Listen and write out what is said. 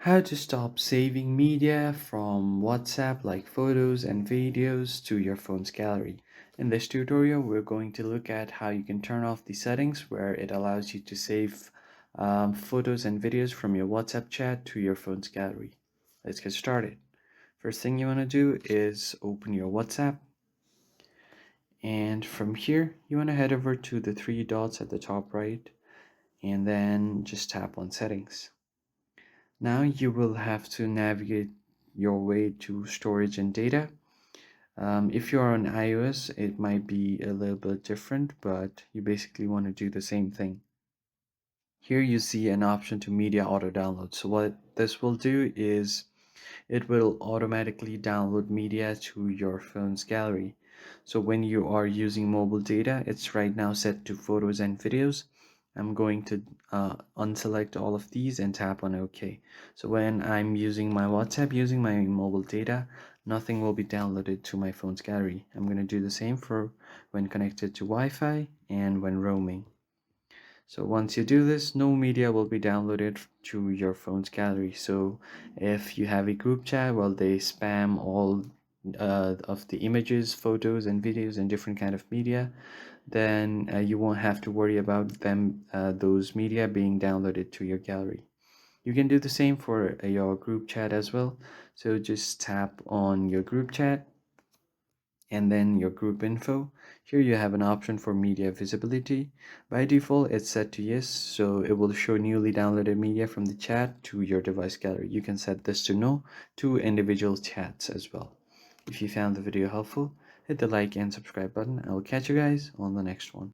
How to stop saving media from WhatsApp like photos and videos to your phone's gallery. In this tutorial, we're going to look at how you can turn off the settings where it allows you to save photos and videos from your WhatsApp chat to your phone's gallery. Let's get started. First thing you want to do is open your WhatsApp, and from here you want to head over to the three dots at the top right and then just tap on settings. Now you will have to navigate your way to storage and data. If you're on iOS, it might be a little bit different, but you basically want to do the same thing. Here you see an option to media auto download. So what this will do is it will automatically download media to your phone's gallery. So when you are using mobile data, it's right now set to photos and videos. I'm going to unselect all of these and tap on OK. So when I'm using my WhatsApp, using my mobile data, nothing will be downloaded to my phone's gallery. I'm going to do the same for when connected to Wi-Fi and when roaming. So once you do this, no media will be downloaded to your phone's gallery. So if you have a group chat, well, they spam all of the images, photos, and videos and different kind of media, then you won't have to worry about those media being downloaded to your gallery. You can do the same for your group chat as well. So just tap on your group chat and then your group info. Here you have an option for media visibility. By default, it's set to yes, so it will show newly downloaded media from the chat to your device gallery. You can set this to no to individual chats as well. If you found the video helpful, hit the like and subscribe button. I will catch you guys on the next one.